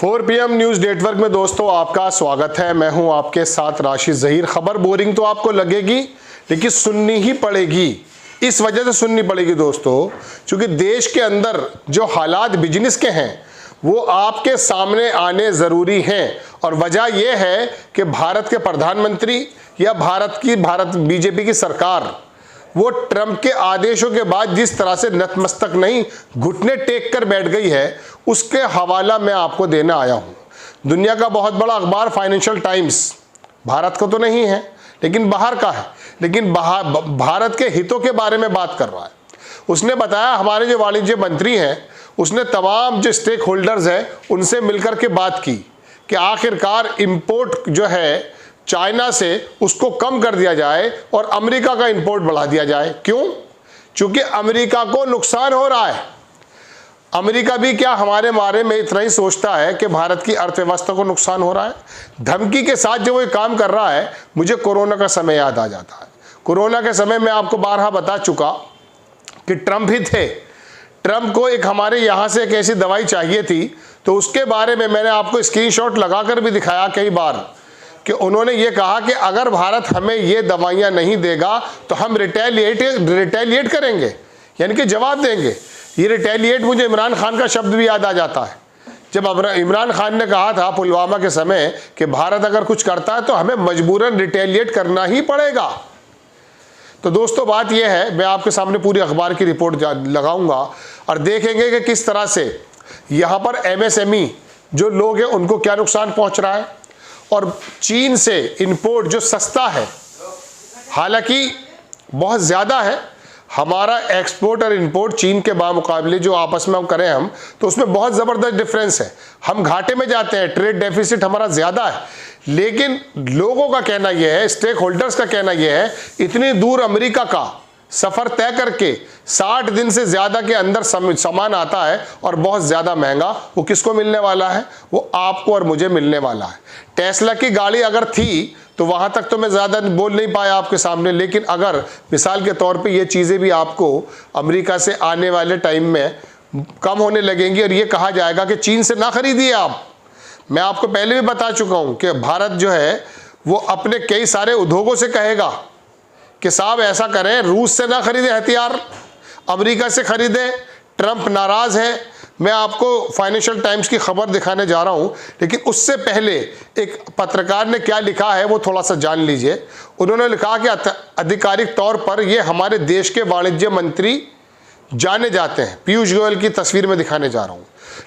4 PM news network में दोस्तों आपका स्वागत है। मैं हूं आपके साथ राशिद ज़हीर। खबर बोरिंग तो आपको लगेगी लेकिन सुननी ही पड़ेगी। इस वजह से सुननी पड़ेगी दोस्तों क्योंकि देश के अंदर जो हालात बिजनेस के हैं वो आपके सामने आने ज़रूरी हैं। और वजह यह है कि भारत के प्रधानमंत्री या भारत बीजेपी की सरकार वो ट्रंप के आदेशों के बाद जिस तरह से नतमस्तक नहीं घुटने टेक कर बैठ गई है उसके हवाला मैं आपको देना आया हूं। दुनिया का बहुत बड़ा अखबार फाइनेंशियल टाइम्स भारत का तो नहीं है लेकिन बाहर का है, लेकिन भारत के हितों के बारे में बात कर रहा है। उसने बताया हमारे जो वाणिज्य मंत्री हैं उसने तमाम जो स्टेक होल्डर्स हैं उनसे मिलकर के बात की कि आखिरकार इंपोर्ट जो है चाइना से उसको कम कर दिया जाए और अमेरिका का इंपोर्ट बढ़ा दिया जाए। क्यों? क्योंकि अमेरिका को नुकसान हो रहा है। अमेरिका भी क्या हमारे बारे में इतना ही सोचता है कि भारत की अर्थव्यवस्था को नुकसान हो रहा है? धमकी के साथ जो वो काम कर रहा है, मुझे कोरोना का समय याद आ जाता है। कोरोना के समय में आपको बारहा बता चुका कि ट्रंप ही थे। ट्रंप को एक हमारे यहाँ से एक ऐसी दवाई चाहिए थी तो उसके बारे में मैंने आपको स्क्रीनशॉट लगाकर भी दिखाया कई बार कि उन्होंने ये कहा कि अगर भारत हमें ये दवाइयाँ नहीं देगा तो हम रिटेलिएट करेंगे, यानी कि जवाब देंगे। ये रिटेलिएट मुझे इमरान खान का शब्द भी याद आ जाता है जब इमरान खान ने कहा था पुलवामा के समय कि भारत अगर कुछ करता है तो हमें मजबूरन रिटेलिएट करना ही पड़ेगा। तो दोस्तों बात यह है, मैं आपके सामने पूरी अखबार की रिपोर्ट लगाऊंगा और देखेंगे कि किस तरह से यहाँ पर MSME जो लोग हैं उनको क्या नुकसान पहुँच रहा है और चीन से इंपोर्ट जो सस्ता है, हालांकि बहुत ज़्यादा है। हमारा एक्सपोर्ट और इंपोर्ट चीन के बामुकाबले जो आपस में हम करें हम तो उसमें बहुत ज़बरदस्त डिफरेंस है। हम घाटे में जाते हैं, ट्रेड डेफिसिट हमारा ज़्यादा है। लेकिन लोगों का कहना यह है, स्टेक होल्डर्स का कहना यह है, इतनी दूर अमेरिका का सफ़र तय करके 60 दिन से ज़्यादा के अंदर सामान आता है और बहुत ज़्यादा महंगा, वो किसको मिलने वाला है? वो आपको और मुझे मिलने वाला है। टेस्ला की गाड़ी अगर थी तो वहाँ तक तो मैं ज़्यादा बोल नहीं पाया आपके सामने, लेकिन अगर मिसाल के तौर पे ये चीज़ें भी आपको अमेरिका से आने वाले टाइम में कम होने लगेंगी और ये कहा जाएगा कि चीन से ना खरीदिए आप। मैं आपको पहले भी बता चुका हूँ कि भारत जो है वो अपने कई सारे उद्योगों से कहेगा कि साहब ऐसा करें, रूस से ना खरीदें हथियार, अमेरिका से खरीदें। ट्रंप नाराज़ है। मैं आपको फाइनेंशियल टाइम्स की खबर दिखाने जा रहा हूं, लेकिन उससे पहले एक पत्रकार ने क्या लिखा है वो थोड़ा सा जान लीजिए। उन्होंने लिखा कि आधिकारिक तौर पर ये हमारे देश के वाणिज्य मंत्री जाने जाते हैं। पीयूष गोयल की तस्वीर में दिखाने जा रहा हूं,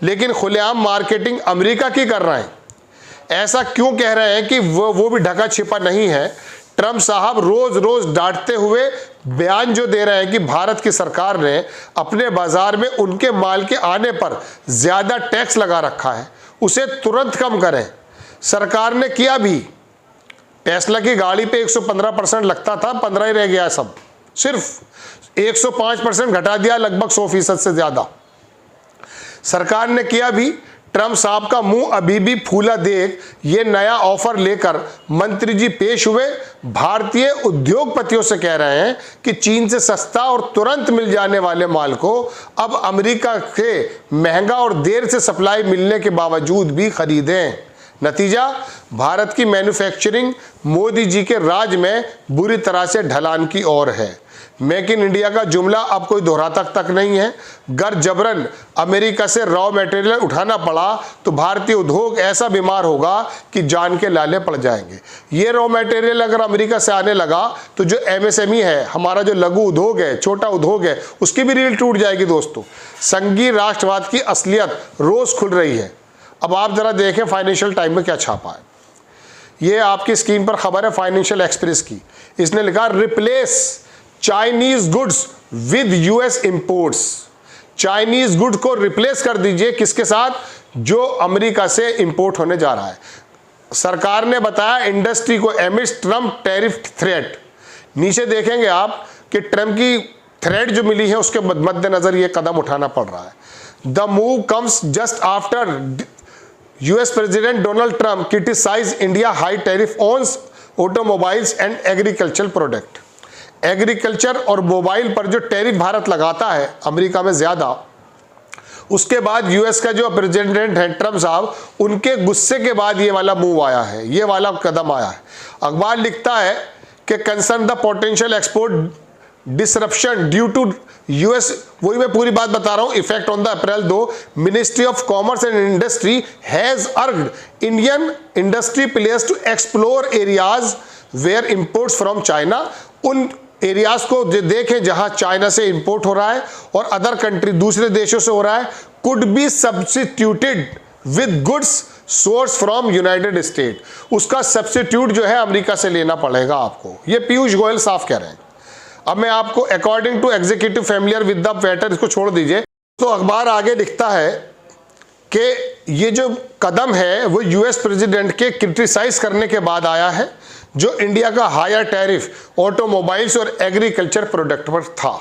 लेकिन खुलेआम मार्केटिंग अमेरिका की कर रहे हैं। ऐसा क्यों कह रहे हैं कि वो भी ढका छिपा नहीं है। ट्रंप साहब रोज रोज डांटते हुए बयान जो दे रहे हैं कि भारत की सरकार ने अपने बाजार में उनके माल के आने पर ज्यादा टैक्स लगा रखा है, उसे तुरंत कम करें। सरकार ने किया भी। टेस्ला की गाड़ी पे 115% लगता था, 15 ही रह गया सब, सिर्फ 105% घटा दिया, लगभग 100% से ज्यादा सरकार ने किया भी। ट्रंप साहब का मुंह अभी भी फूला देख ये नया ऑफर लेकर मंत्री जी पेश हुए। भारतीय उद्योगपतियों से कह रहे हैं कि चीन से सस्ता और तुरंत मिल जाने वाले माल को अब अमेरिका के महंगा और देर से सप्लाई मिलने के बावजूद भी खरीदें। नतीजा, भारत की मैन्युफैक्चरिंग मोदी जी के राज में बुरी तरह से ढलान की ओर है। मेक इन इंडिया का जुमला अब कोई दोहराता तक नहीं है। गर जबरन अमेरिका से रॉ मटेरियल उठाना पड़ा तो भारतीय उद्योग ऐसा बीमार होगा कि जान के लाले पड़ जाएंगे। ये रॉ मटेरियल अगर अमेरिका से आने लगा तो जो MSME है, हमारा जो लघु उद्योग है, छोटा उद्योग है, उसकी भी रीढ़ टूट जाएगी। दोस्तों, संघीय राष्ट्रवाद की असलियत रोज खुल रही है। अब आप जरा देखें फाइनेंशियल टाइम में क्या छापा है। ये आपकी स्क्रीन पर खबर है फाइनेंशियल एक्सप्रेस की। इसने लिखा replace Chinese goods with US imports. Chinese good को रिप्लेस कर दीजिए किसके साथ? जो अमेरिका से इंपोर्ट होने जा रहा है। सरकार ने बताया इंडस्ट्री को एमिड्स ट्रंप टैरिफ थ्रेट। नीचे देखेंगे आप कि ट्रंप की थ्रेट जो मिली है उसके मद्देनजर ये कदम उठाना पड़ रहा है। The move comes just after US president Donald Trump criticise India high tariff on automobiles and agriculture product. Agriculture और मोबाइल पर जो टैरिफ भारत लगाता है अमेरिका में ज़्यादा, उसके बाद यूएस का जो प्रेसिडेंट है ट्रम्प साहब, उनके गुस्से के बाद ये वाला मूव आया है, ये वाला कदम आया है। अखबार लिखता है कि concern the potential export disruption due to US, वही मैं पूरी बात बता रहा हूं, effect on the April 2, ministry of commerce and industry has urged Indian industry players to explore areas where imports from China. उन एरियाज को देखें जहां चाइना से इंपोर्ट हो रहा है और अदर कंट्री दूसरे देशों से हो रहा है, could be substituted with goods source from United state. उसका सब्स्टिट्यूट जो है अमेरिका से लेना पड़ेगा आपको, ये पीयूष गोयल साफ कह रहे हैं। अब मैं आपको according to executive familiar with the matter, इसको छोड़ दीजिए। तो अखबार आगे लिखता है कि ये जो कदम है वो यूएस प्रेसिडेंट के क्रिटिसाइज करने के बाद आया है, जो इंडिया का हायर टैरिफ ऑटोमोबाइल्स और एग्रीकल्चर प्रोडक्ट पर था।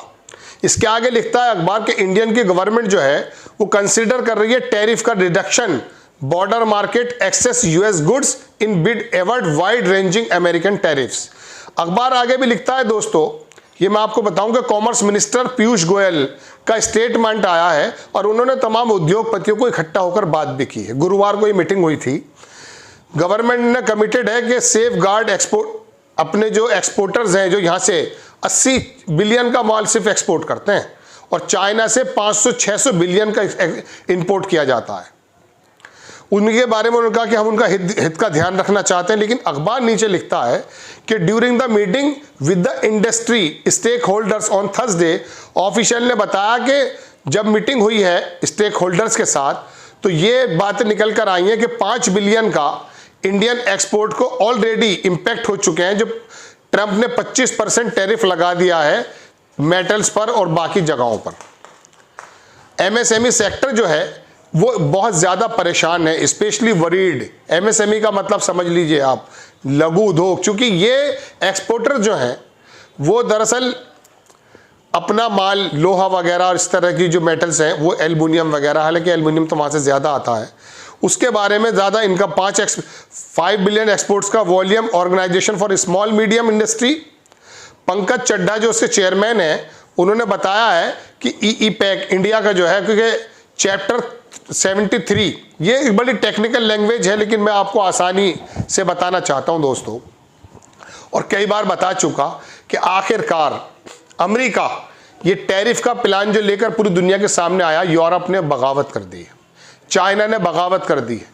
इसके आगे लिखता है अखबार के इंडियन की गवर्नमेंट जो है वो कंसीडर कर रही है टैरिफ का reduction, border market access US goods in bid avert wide ranging American tariffs. अखबार आगे भी लिखता है दोस्तों, ये मैं आपको बताऊं कि कॉमर्स मिनिस्टर पीयूष गोयल का स्टेटमेंट आया है और उन्होंने तमाम उद्योगपतियों को इकट्ठा होकर बात भी की है। गुरुवार को ये मीटिंग हुई थी। गवर्नमेंट ने कमिटेड है कि सेफ गार्ड एक्सपोर्ट, अपने जो एक्सपोर्टर्स हैं जो यहाँ से 80 बिलियन का माल सिर्फ एक्सपोर्ट करते हैं और चाइना से 500-600 बिलियन का इंपोर्ट किया जाता है, उनके बारे में उन्होंने कहा कि हम उनका हित का ध्यान रखना चाहते हैं। लेकिन अखबार नीचे लिखता है कि during the meeting with the industry stakeholders on Thursday, official ने बताया कि जब मीटिंग हुई है स्टेक होल्डर्स के साथ तो ये बातें निकल कर आई हैं कि 5 बिलियन का इंडियन एक्सपोर्ट को ऑलरेडी इंपैक्ट हो चुके हैं, जो ट्रंप ने 25% टैरिफ लगा दिया है मेटल्स पर और बाकी जगहों पर। एमएसएमई सेक्टर जो है वो बहुत ज़्यादा परेशान है, स्पेशली वरीड। एमएसएमई का मतलब समझ लीजिए आप, लघु उद्योग, क्योंकि ये एक्सपोर्टर जो हैं वो दरअसल अपना माल लोहा वगैरह और इस तरह की जो मेटल्स हैं वो एल्युमिनियम वगैरह, हालांकि एल्युमिनियम तो वहाँ से ज़्यादा आता है, उसके बारे में ज़्यादा इनका 5 बिलियन एक्सपोर्ट्स का वॉल्यूम। Organisation for small medium industry, Pankaj Chadha जो उसके चेयरमैन हैं, उन्होंने बताया है कि ईपैक इंडिया का जो है, क्योंकि चैप्टर 73 ये एक बड़ी टेक्निकल लैंग्वेज है लेकिन मैं आपको आसानी से बताना चाहता हूं दोस्तों, और कई बार बता चुका कि आखिरकार अमेरिका ये टैरिफ का प्लान जो लेकर पूरी दुनिया के सामने आया, यूरोप ने बगावत कर दी है, चाइना ने बगावत कर दी है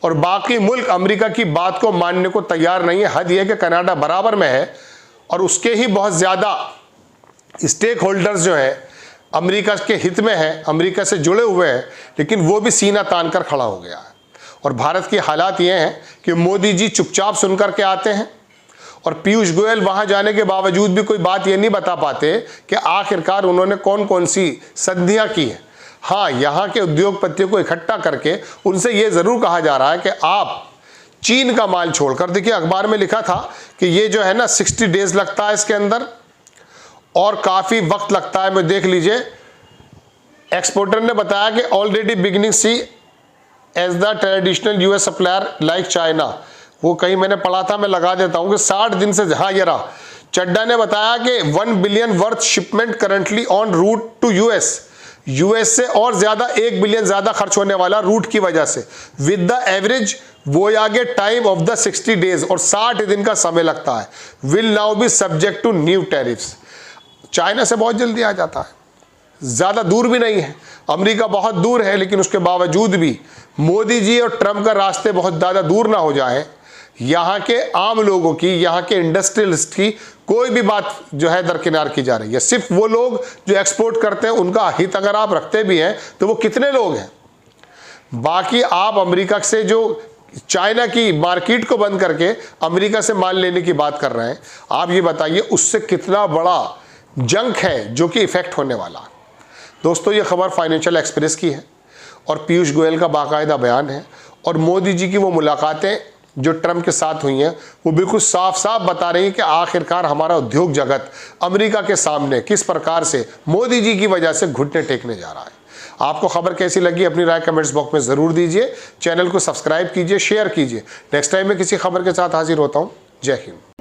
और बाकी मुल्क अमेरिका की बात को मानने को तैयार नहीं है। हद यह कि कनाडा बराबर में है और उसके ही बहुत ज़्यादा स्टेक होल्डर्स जो है अमेरिका के हित में है, अमेरिका से जुड़े हुए हैं, लेकिन वो भी सीना तान कर खड़ा हो गया है। और भारत की हालात ये हैं कि मोदी जी चुपचाप सुन कर के आते हैं और पीयूष गोयल वहाँ जाने के बावजूद भी कोई बात ये नहीं बता पाते कि आखिरकार उन्होंने कौन कौन सी संधियाँ की हैं। हाँ, यहाँ के उद्योगपतियों को इकट्ठा करके उनसे ये ज़रूर कहा जा रहा है कि आप चीन का माल छोड़कर, देखिए अखबार में लिखा था कि ये जो है ना 60 डेज लगता है इसके अंदर और काफ़ी वक्त लगता है। मैं देख लीजिए, एक्सपोर्टर ने बताया कि already beginning see as the traditional US supplier like China, वो कहीं मैंने पढ़ा था, मैं लगा देता हूँ कि 60 दिन से, हाँ ये रहा। चड्ढा ने बताया कि 1 billion worth shipment currently on route to US से और ज़्यादा 1 बिलियन ज़्यादा खर्च होने वाला रूट की वजह से, विद द एवरेज वो आगे टाइम ऑफ द 60 डेज और 60 दिन का समय लगता है, will now be subject to new tariffs. China से बहुत जल्दी आ जाता है, ज़्यादा दूर भी नहीं है, अमेरिका बहुत दूर है, लेकिन उसके बावजूद भी मोदी जी और ट्रंप का रास्ते बहुत ज़्यादा दूर ना हो जाए, यहाँ के आम लोगों की, यहाँ के इंडस्ट्रियलिस्ट की कोई भी बात जो है दरकिनार की जा रही है। सिर्फ वो लोग जो एक्सपोर्ट करते हैं उनका हित अगर आप रखते भी हैं तो वो कितने लोग हैं। बाकी आप अमेरिका से जो चाइना की मार्केट को बंद करके अमेरिका से माल लेने की बात कर रहे हैं, आप ये बताइए उससे कितना बड़ा जंग है जो कि इफेक्ट होने वाला। दोस्तों, ये खबर फाइनेंशियल एक्सप्रेस की है और पीयूष गोयल का बाकायदा बयान है और मोदी जी की वो मुलाकातें जो ट्रंप के साथ हुई हैं वो बिल्कुल साफ साफ बता रही हैं कि आखिरकार हमारा उद्योग जगत अमेरिका के सामने किस प्रकार से मोदी जी की वजह से घुटने टेकने जा रहा है। आपको खबर कैसी लगी अपनी राय कमेंट्स बॉक्स में ज़रूर दीजिए। चैनल को सब्सक्राइब कीजिए, शेयर कीजिए। नेक्स्ट टाइम मैं किसी खबर के साथ हाजिर होता हूँ। जय हिंद।